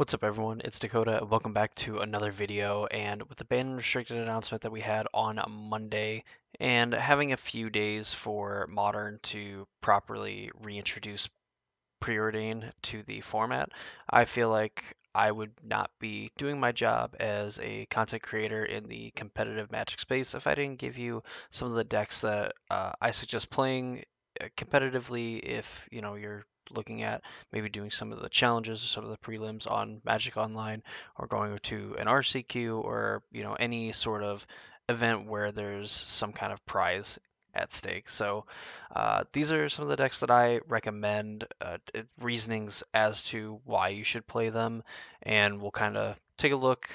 What's up everyone, it's Dakota, and welcome back to another video. And with the ban restricted announcement that we had on Monday, and having a few days for Modern to properly reintroduce Preordain to the format, I feel like I would not be doing my job as a content creator in the competitive Magic space if I didn't give you some of the decks that I suggest playing competitively if you're looking at maybe doing some of the challenges or some of the prelims on Magic Online or going to an RCQ or any sort of event where there's some kind of prize at stake. So these are some of the decks that I recommend, reasonings as to why you should play them, and we'll kind of take a look,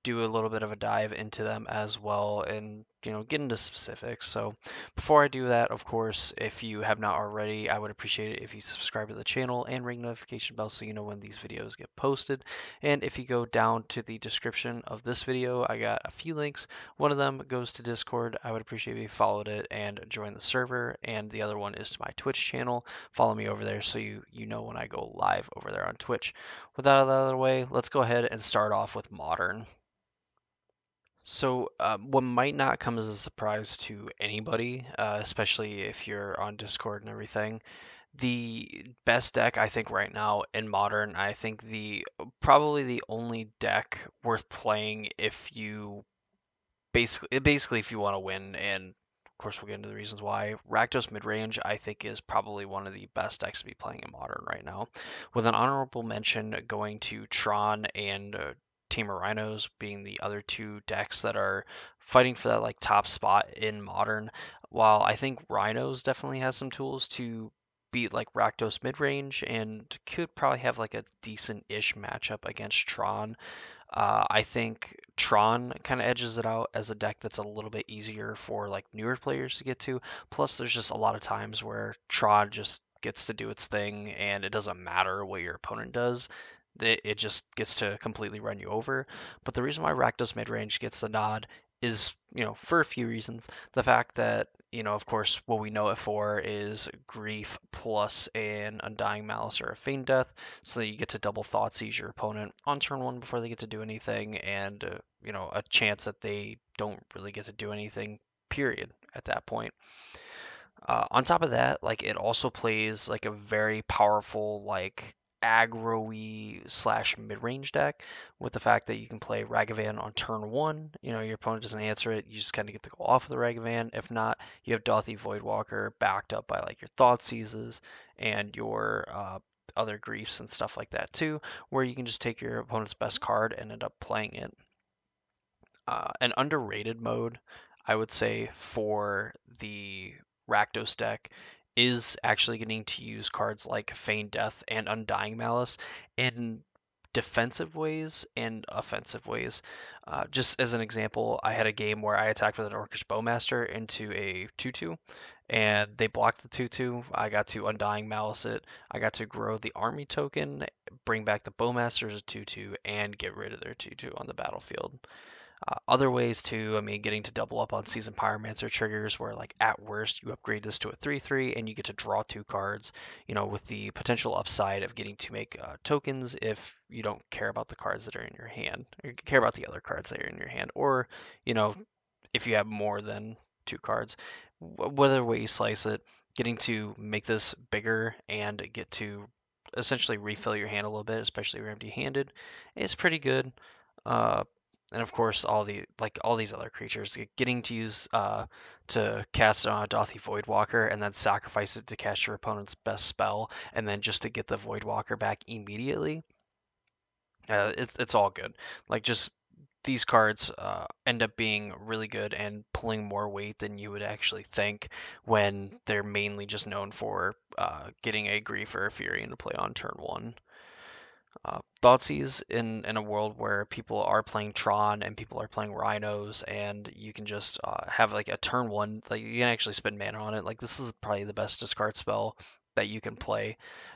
do a little bit of a dive into them as well, and get into specifics. So before I do that, of course, if you have not already, I would appreciate it if you subscribe to the channel and ring notification bell so you know when these videos get posted. And if you go down to the description of this video, I got a few links. One of them goes to Discord. I would appreciate if you followed it and joined the server. And the other one is to my Twitch channel. Follow me over there so you know when I go live over there on Twitch. With that out of the other way, let's go ahead and start off with Modern. So, what might not come as a surprise to anybody, especially if you're on Discord and everything, the best deck I think right now in Modern, I think the probably the only deck worth playing if you basically if you want to win, and of course we'll get into the reasons why. Rakdos Midrange I think is probably one of the best decks to be playing in Modern right now, with an honorable mention going to Tron and Tamer Rhinos being the other two decks that are fighting for that like top spot in Modern. While I think Rhinos definitely has some tools to beat like Rakdos midrange and could probably have like a decent-ish matchup against Tron. I think Tron kind of edges it out as a deck that's a little bit easier for like newer players to get to. Plus, there's just a lot of times where Tron just gets to do its thing, and it doesn't matter what your opponent does. It just gets to completely run you over. But the reason why Rakdos midrange gets the nod is, for a few reasons. The fact that, of course, what we know it for is grief plus an Undying Malice or a Feigned Death, so that you get to double Thoughtseize your opponent on turn one before they get to do anything, and a chance that they don't really get to do anything. Period. At that point. On top of that, like it also plays like a very powerful like aggro-y slash mid-range deck with the fact that you can play Ragavan on turn one. Your opponent doesn't answer it, you just kind of get to go off of the Ragavan. If not, you have Dauthi Voidwalker backed up by like your Thoughtseizes and your other griefs and stuff like that too, where you can just take your opponent's best card and end up playing it. An underrated mode, I would say, for the Rakdos deck is actually getting to use cards like Feigned Death and Undying Malice in defensive ways and offensive ways. Just as an example, I had a game where I attacked with an Orcish Bowmaster into a 2-2, and they blocked the 2-2. I got to Undying Malice it. I got to grow the army token, bring back the Bowmaster as a 2-2, and get rid of their 2-2 on the battlefield. Other ways too, I mean, getting to double up on Seasoned Pyromancer triggers where, like, at worst, you upgrade this to a 3-3 and you get to draw two cards, with the potential upside of getting to make tokens if you don't care about the cards that are in your hand, or care about the other cards that are in your hand, or, you know, if you have more than two cards. Whatever way you slice it, getting to make this bigger and get to essentially refill your hand a little bit, especially if you're empty-handed, is pretty good. Uh, and of course, all these other creatures getting to use to cast on a Dauthi Voidwalker and then sacrifice it to cast your opponent's best spell, and then just to get the Voidwalker back immediately. It's all good. Like, just these cards end up being really good and pulling more weight than you would actually think when they're mainly just known for getting a Grief or a Fury into play on turn one. Thoughtseize in a world where people are playing Tron and people are playing Rhinos, and you can just have like a turn one, like you can actually spend mana on it. Like, this is probably the best discard spell that you can play.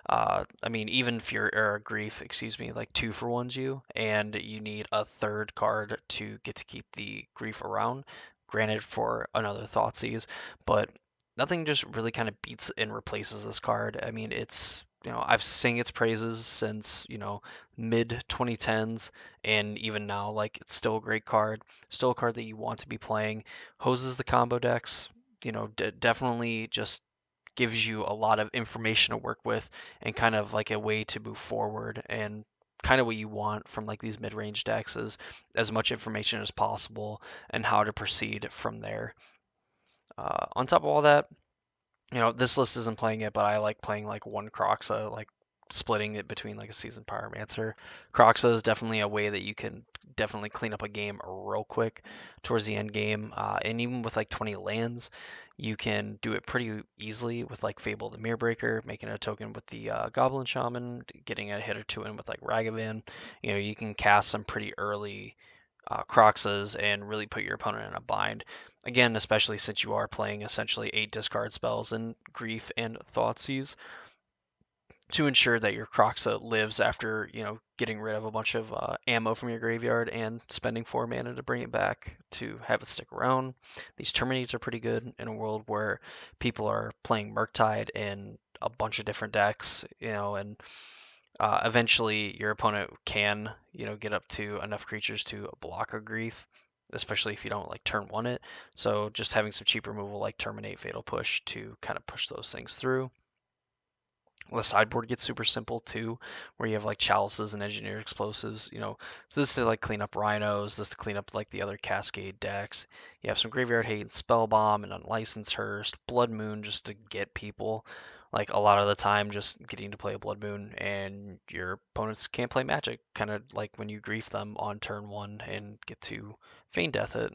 I mean, even Fury or Grief, excuse me, like 2-for-1s you, and you need a third card to get to keep the Grief around. Granted, for another Thoughtseize, but nothing just really kind of beats and replaces this card. I mean, it's I've sing its praises since, mid 2010s, and even now, like, it's still a great card, still a card that you want to be playing. Hoses the combo decks, definitely just gives you a lot of information to work with and kind of like a way to move forward, and kind of what you want from like these mid-range decks is as much information as possible and how to proceed from there. On top of all that, this list isn't playing it, but I like playing like one Croxa, like splitting it between like a Seasoned Pyromancer. Croxa is definitely a way that you can definitely clean up a game real quick towards the end game. And even with like 20 lands, you can do it pretty easily with like Fable the Mirrorbreaker, making a token with the Goblin Shaman, getting a hit or two in with like Ragavan. You can cast some pretty early Croxas and really put your opponent in a bind. Again, especially since you are playing essentially 8 discard spells in Grief and Thoughtseize to ensure that your Croxa lives after, getting rid of a bunch of ammo from your graveyard and spending 4 mana to bring it back to have it stick around. These Terminates are pretty good in a world where people are playing Murktide in a bunch of different decks, and eventually, your opponent can, get up to enough creatures to block a Grief, especially if you don't like turn one it. So just having some cheap removal like Terminate, Fatal Push to kind of push those things through. The sideboard gets super simple too, where you have like chalices and engineered explosives. So this is to like clean up rhinos, this to clean up like the other Cascade decks. You have some graveyard hate and spellbomb and unlicensed Hearse, Blood Moon just to get people. Like a lot of the time, just getting to play a Blood Moon and your opponents can't play Magic. Kind of like when you grief them on turn one and get to Feign Death it.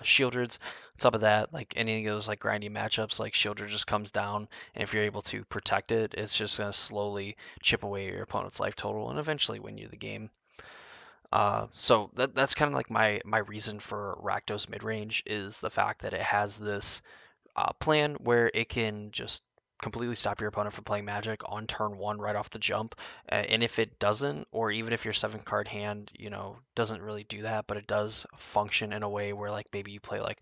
Shieldred's on top of that, like any of those like grindy matchups, like Shieldred just comes down, and if you're able to protect it, it's just gonna slowly chip away at your opponent's life total and eventually win you the game. So that's kind of like my reason for Rakdos midrange is the fact that it has this plan where it can just completely stop your opponent from playing Magic on turn one right off the jump. And if it doesn't, or even if your 7 card hand, doesn't really do that, but it does function in a way where like maybe you play like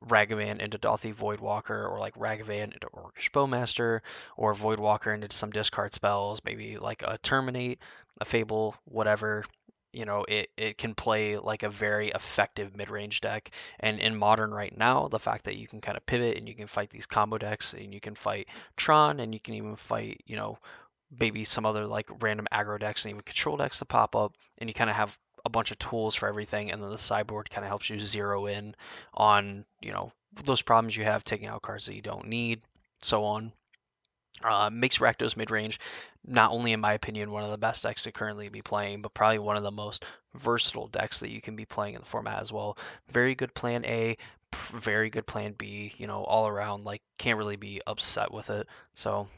Ragavan into Dauthi Voidwalker, or like Ragavan into Orcish Bowmaster, or Voidwalker into some discard spells, maybe like a Terminate, a Fable, whatever. It can play like a very effective mid-range deck. And in Modern right now, the fact that you can kind of pivot and you can fight these combo decks, and you can fight Tron, and you can even fight, maybe some other like random aggro decks and even control decks to pop up, and you kind of have a bunch of tools for everything, and then the sideboard kind of helps you zero in on, those problems you have, taking out cards that you don't need, so on. Makes Rakdos midrange, not only in my opinion, one of the best decks to currently be playing, but probably one of the most versatile decks that you can be playing in the format as well. Very good plan A, very good plan B, all around, like, can't really be upset with it. So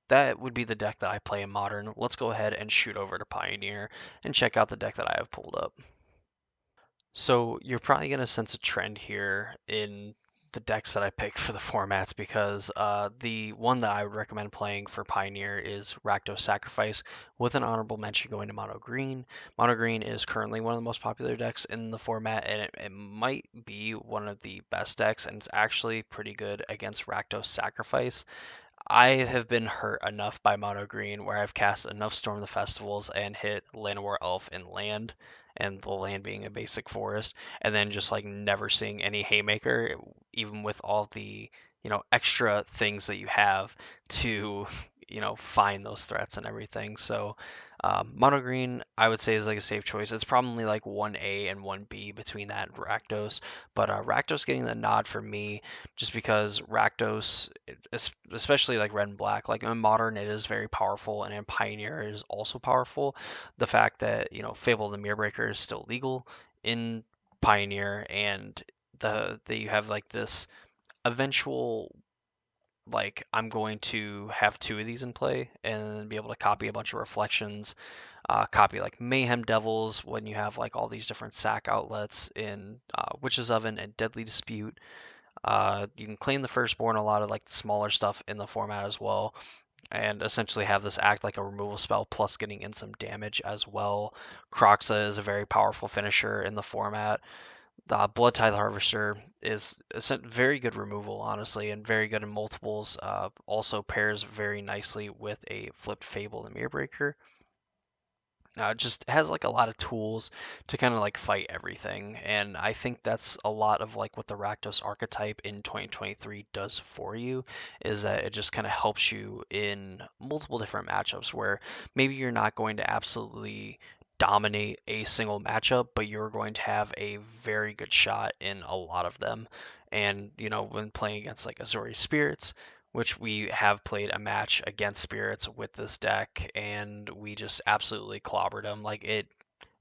that would be the deck that I play in Modern. Let's go ahead and shoot over to Pioneer and check out the deck that I have pulled up. So you're probably going to sense a trend here in the decks that I picked for the formats, because the one that I would recommend playing for Pioneer is Rakdos Sacrifice, with an honorable mention going to Mono Green. Mono Green is currently one of the most popular decks in the format, and it might be one of the best decks, and it's actually pretty good against Rakdos Sacrifice. I have been hurt enough by Mono Green where I've cast enough Storm the Festivals and hit Llanowar Elf in land, and the land being a basic forest, and then just like never seeing any Haymaker, even with all the, extra things that you have to, find those threats and everything. So Mono Green, I would say, is like a safe choice. It's probably like 1A and 1B between that and Rakdos, but Rakdos getting the nod for me just because Rakdos, especially like Red and Black, like in Modern, it is very powerful, and in Pioneer, it is also powerful. The fact that, Fable the Mirrorbreaker is still legal in Pioneer, and that you have like this eventual, like, I'm going to have 2 of these in play and be able to copy a bunch of reflections, copy like Mayhem Devils when you have like all these different sack outlets in Witch's Oven and Deadly Dispute. You can claim the Firstborn, a lot of like smaller stuff in the format as well, and essentially have this act like a removal spell plus getting in some damage as well. Croxa is a very powerful finisher in the format. The Blood Tithe Harvester is a very good removal, honestly, and very good in multiples. Also pairs very nicely with a flipped Fable and Mirror Breaker. Just has like a lot of tools to kind of like fight everything, and I think that's a lot of like what the Rakdos archetype in 2023 does for you, is that it just kind of helps you in multiple different matchups where maybe you're not going to absolutely dominate a single matchup, but you're going to have a very good shot in a lot of them. And when playing against like Azori Spirits, which we have played a match against Spirits with this deck, and we just absolutely clobbered them. Like, it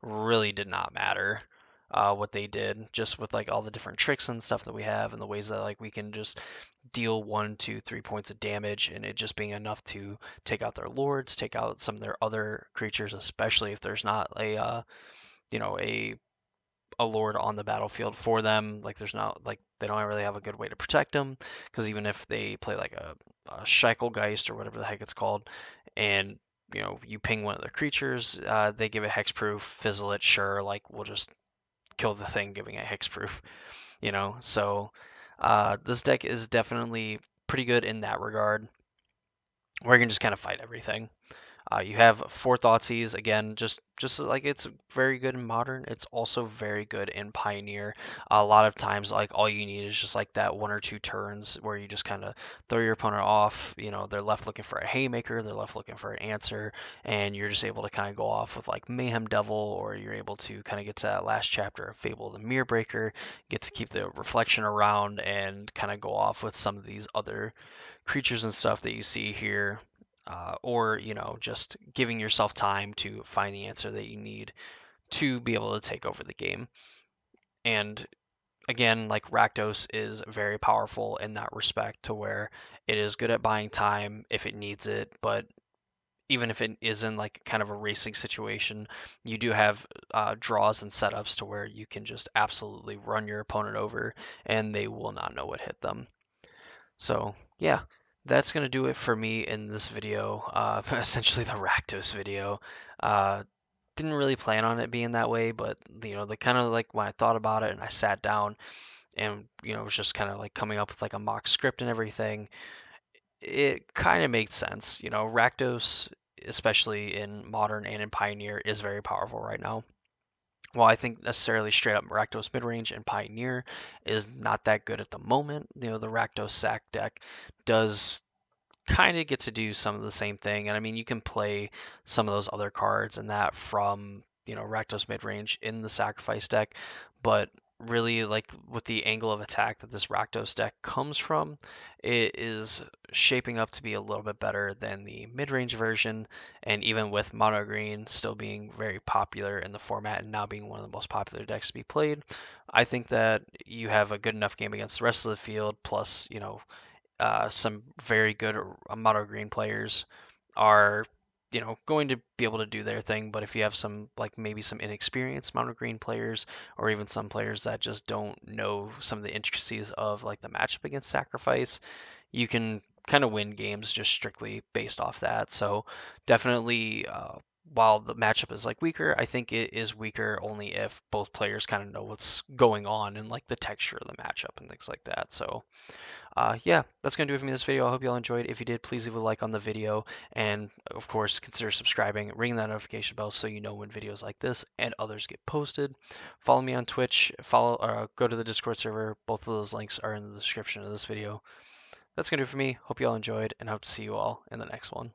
really did not matter what they did, just with like all the different tricks and stuff that we have, and the ways that like we can just deal 1, 2, 3 points of damage, and it just being enough to take out their lords, take out some of their other creatures, especially if there's not a lord on the battlefield for them. Like, there's not like they don't really have a good way to protect them, because even if they play like a Scheichelgeist or whatever the heck it's called, and you ping one of their creatures, they give it hexproof, fizzle it, sure, like we'll just kill the thing giving it hexproof, So this deck is definitely pretty good in that regard, where you can just kind of fight everything. You have Four Thoughtseize, again, just like it's very good in Modern. It's also very good in Pioneer. A lot of times, like all you need is just like that 1 or 2 turns where you just kind of throw your opponent off. They're left looking for a Haymaker, they're left looking for an answer, and you're just able to kind of go off with like Mayhem Devil, or you're able to kind of get to that last chapter of Fable the Mirror Breaker, get to keep the Reflection around, and kind of go off with some of these other creatures and stuff that you see here, or just giving yourself time to find the answer that you need to be able to take over the game. And again, like, Rakdos is very powerful in that respect, to where it is good at buying time if it needs it, but even if it is in like kind of a racing situation, you do have draws and setups to where you can just absolutely run your opponent over and they will not know what hit them. So yeah, that's gonna do it for me in this video. Essentially the Rakdos video. Uh, didn't really plan on it being that way, but the kind of like when I thought about it and I sat down and was just kind of like coming up with like a mock script and everything, it kind of makes sense. Rakdos, especially in Modern and in Pioneer, is very powerful right now. While I think necessarily straight up Rakdos midrange and Pioneer is not that good at the moment, the Rakdos sack deck does kind of get to do some of the same thing. And I mean, you can play some of those other cards and that from, Rakdos midrange in the sacrifice deck, but really, like, with the angle of attack that this Rakdos deck comes from, it is shaping up to be a little bit better than the mid-range version. And even with mono green still being very popular in the format and now being one of the most popular decks to be played, I think that you have a good enough game against the rest of the field, plus some very good mono green players are going to be able to do their thing. But if you have some, like, maybe some inexperienced mono green players, or even some players that just don't know some of the intricacies of like the matchup against sacrifice, you can kind of win games just strictly based off that. So definitely, while the matchup is like weaker, I think it is weaker only if both players kind of know what's going on and like the texture of the matchup and things like that. So yeah, that's going to do it for me in this video. I hope you all enjoyed. If you did, please leave a like on the video. And of course, consider subscribing, ring that notification bell so you know when videos like this and others get posted. Follow me on Twitch. Go to the Discord server. Both of those links are in the description of this video. That's going to do it for me. Hope you all enjoyed, and hope to see you all in the next one.